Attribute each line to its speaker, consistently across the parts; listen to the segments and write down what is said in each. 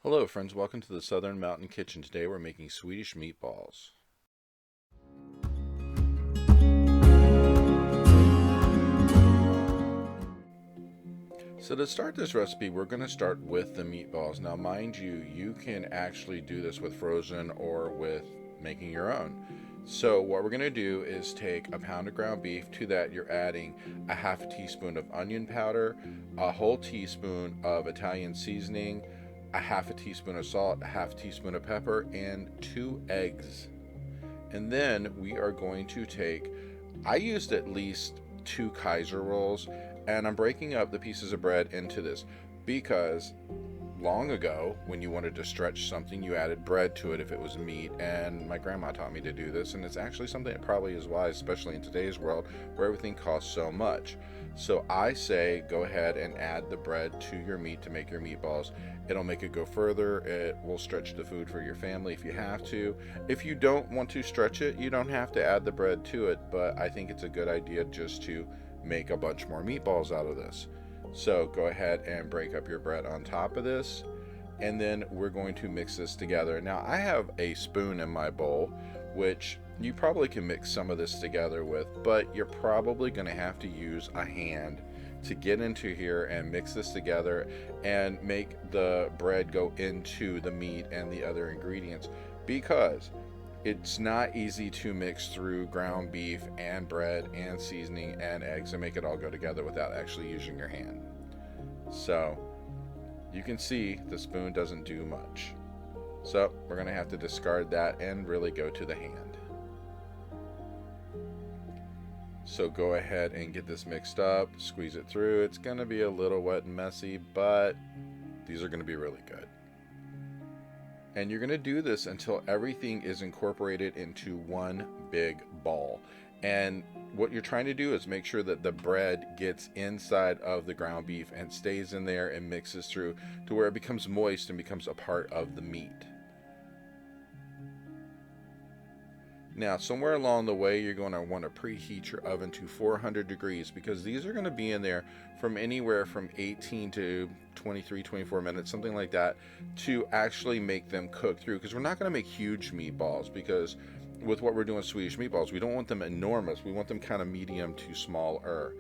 Speaker 1: Hello friends, welcome to the Southern Mountain Kitchen. Today we're making Swedish meatballs. So to start this recipe, we're going to start with the meatballs. Now mind you, you can actually do this with frozen or with making your own. So what we're going to do is take a pound of ground beef. To that you're adding a half a teaspoon of onion powder, a whole teaspoon of Italian seasoning, a half a teaspoon of salt, a half teaspoon of pepper, and 2 eggs. And then we are going to take, I used at least 2 Kaiser rolls, and I'm breaking up the pieces of bread into this because long ago, when you wanted to stretch something, you added bread to it if it was meat, and my grandma taught me to do this, and it's actually something that probably is wise, especially in today's world where everything costs so much. So I say go ahead and add the bread to your meat to make your meatballs. It'll make it go further. It will stretch the food for your family if you have to. If you don't want to stretch it, you don't have to add the bread to it, but I think it's a good idea just to make a bunch more meatballs out of this. So go ahead and break up your bread on top of this, and then we're going to mix this together. Now I have a spoon in my bowl, which you probably can mix some of this together with, but you're probably going to have to use a hand to get into here and mix this together and make the bread go into the meat and the other ingredients, because it's not easy to mix through ground beef and bread and seasoning and eggs and make it all go together without actually using your hand. So you can see the spoon doesn't do much. So we're going to have to discard that and really go to the hand. So go ahead and get this mixed up, squeeze it through. It's going to be a little wet and messy, but these are going to be really good. And you're going to do this until everything is incorporated into one big ball. And what you're trying to do is make sure that the bread gets inside of the ground beef and stays in there and mixes through to where it becomes moist and becomes a part of the meat. Now, somewhere along the way, you're going to want to preheat your oven to 400 degrees, because these are going to be in there from anywhere from 18 to 23, 24 minutes, something like that, to actually make them cook through. Because we're not going to make huge meatballs, because with what we're doing Swedish meatballs, we don't want them enormous. We want them kind of medium to smaller.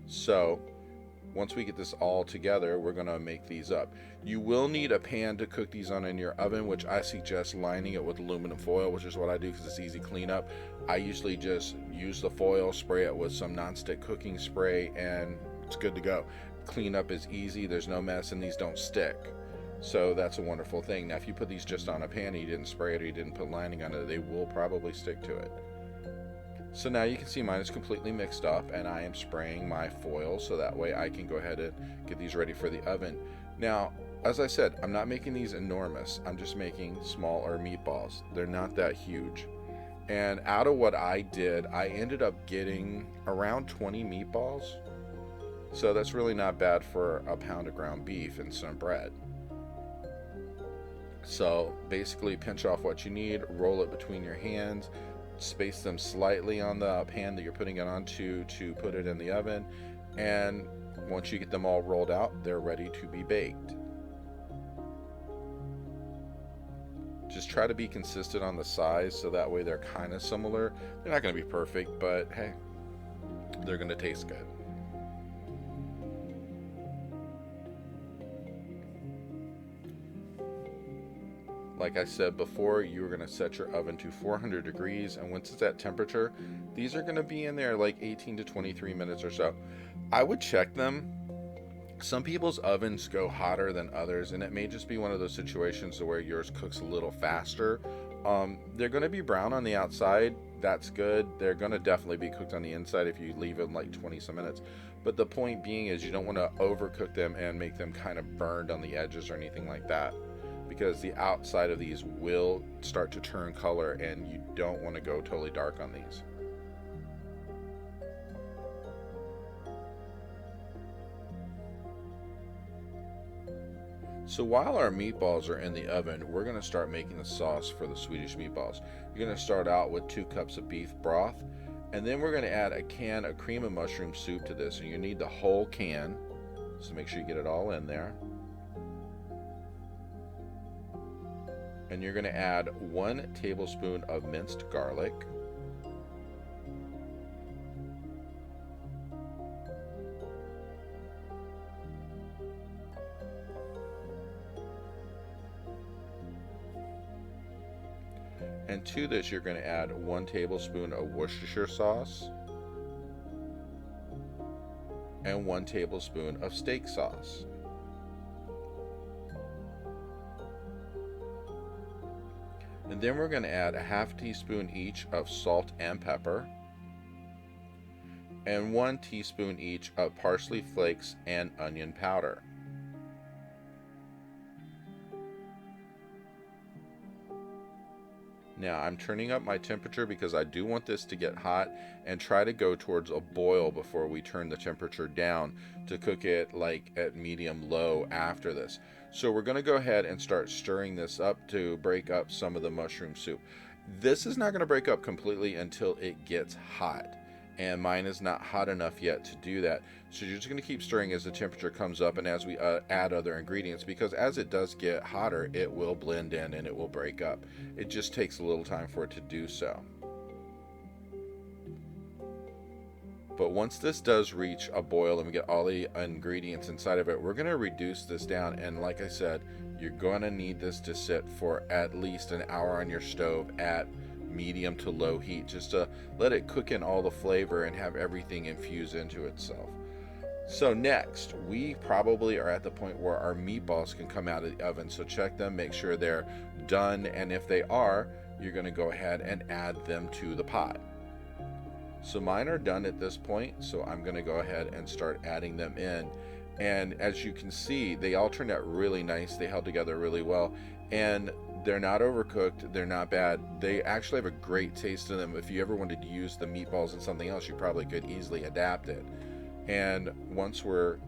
Speaker 1: So once we get this all together, we're going to make these up. You will need a pan to cook these on in your oven, which I suggest lining it with aluminum foil, which is what I do because it's easy cleanup. I usually just use the foil, spray it with some nonstick cooking spray, and it's good to go. Cleanup is easy, there's no mess, and these don't stick. So that's a wonderful thing. Now if you put these just on a pan and you didn't spray it or you didn't put lining on it, they will probably stick to it. So now you can see mine is completely mixed up, and I am spraying my foil so that way I can go ahead and get these ready for the oven. Now, as I said, I'm not making these enormous. I'm just making smaller meatballs. They're not that huge. And out of what I did, I ended up getting around 20 meatballs. So that's really not bad for a pound of ground beef and some bread. So basically pinch off what you need, roll it between your hands, space them slightly on the pan that you're putting it onto to put it in the oven, and once you get them all rolled out, they're ready to be baked. Just try to be consistent on the size so that way they're kind of similar. They're not going to be perfect, but hey, they're going to taste good. Like I said before, you're going to set your oven to 400 degrees, and once it's at temperature, these are going to be in there like 18 to 23 minutes or so. I would check them. Some people's ovens go hotter than others, and it may just be one of those situations where yours cooks a little faster. They're going to be brown on the outside. That's good. They're going to definitely be cooked on the inside if you leave them like 20 some minutes. But the point being is you don't want to overcook them and make them kind of burned on the edges or anything like that, because the outside of these will start to turn color and you don't want to go totally dark on these. So while our meatballs are in the oven, we're going to start making the sauce for the Swedish meatballs. You're going to start out with 2 cups of beef broth, and then we're going to add a can of cream of mushroom soup to this, and you need the whole can, so make sure you get it all in there. And you're going to add 1 tablespoon of minced garlic. And to this, you're going to add 1 tablespoon of Worcestershire sauce and 1 tablespoon of steak sauce. And then we're going to add a half teaspoon each of salt and pepper, and 1 teaspoon each of parsley flakes and onion powder. Now I'm turning up my temperature because I do want this to get hot and try to go towards a boil before we turn the temperature down to cook it like at medium low after this. So we're going to go ahead and start stirring this up to break up some of the mushroom soup. This is not going to break up completely until it gets hot, and mine is not hot enough yet to do that. So you're just going to keep stirring as the temperature comes up and as we add other ingredients, because as it does get hotter, it will blend in and it will break up. It just takes a little time for it to do so. But once this does reach a boil and we get all the ingredients inside of it, we're going to reduce this down. And like I said, you're going to need this to sit for at least an hour on your stove at medium to low heat, just to let it cook in all the flavor and have everything infuse into itself. So next, we probably are at the point where our meatballs can come out of the oven. So check them, make sure they're done, and if they are, you're going to go ahead and add them to the pot. So mine are done at this point, so I'm going to go ahead and start adding them in. And as you can see, they all turned out really nice. They held together really well, and they're not overcooked, they're not bad. They actually have a great taste to them. If you ever wanted to use the meatballs in something else, you probably could easily adapt it. And once we're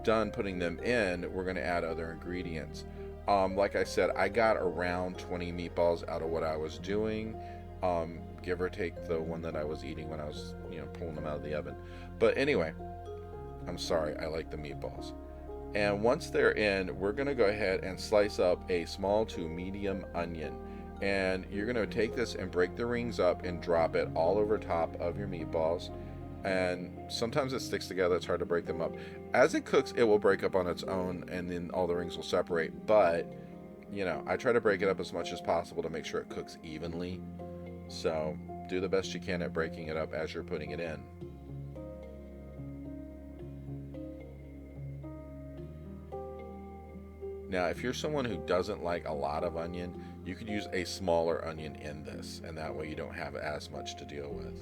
Speaker 1: done putting them in, we're going to add other ingredients. Like I said, I got around 20 meatballs out of what I was doing, give or take the one that I was eating when I was, pulling them out of the oven. But anyway, I'm sorry, I like the meatballs. And once they're in, we're going to go ahead and slice up a small to medium onion. And you're going to take this and break the rings up and drop it all over top of your meatballs. And sometimes it sticks together, it's hard to break them up. As it cooks, it will break up on its own and then all the rings will separate. But, I try to break it up as much as possible to make sure it cooks evenly. So do the best you can at breaking it up as you're putting it in. Now, if you're someone who doesn't like a lot of onion, you could use a smaller onion in this, and that way you don't have as much to deal with.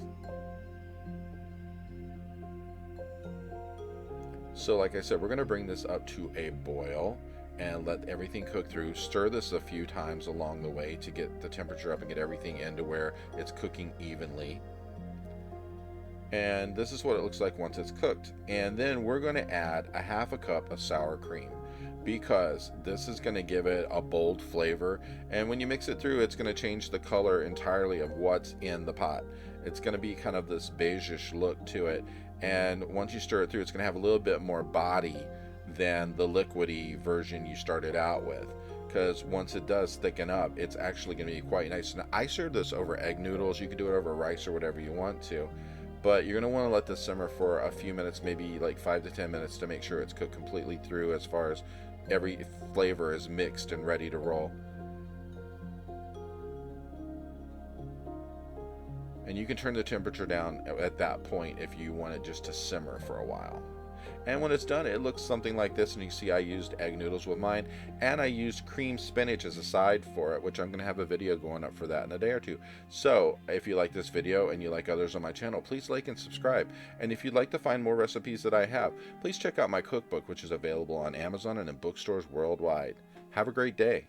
Speaker 1: So like I said, we're going to bring this up to a boil and let everything cook through. Stir this a few times along the way to get the temperature up and get everything into where it's cooking evenly. And this is what it looks like once it's cooked. And then we're going to add a half a cup of sour cream, because this is going to give it a bold flavor, and when you mix it through, it's going to change the color entirely of what's in the pot. It's going to be kind of this beigeish look to it, and once you stir it through, it's going to have a little bit more body than the liquidy version you started out with, because once it does thicken up, it's actually going to be quite nice. Now, I served this over egg noodles. You could do it over rice or whatever you want to, but you're going to want to let this simmer for a few minutes, maybe like 5 to 10 minutes, to make sure it's cooked completely through as far as every flavor is mixed and ready to roll. And you can turn the temperature down at that point if you want it just to simmer for a while. And when it's done, it looks something like this, and you can see I used egg noodles with mine, and I used cream spinach as a side for it, which I'm going to have a video going up for that in a day or two. So if you like this video and you like others on my channel, please like and subscribe. And if you'd like to find more recipes that I have, please check out my cookbook, which is available on Amazon and in bookstores worldwide. Have a great day.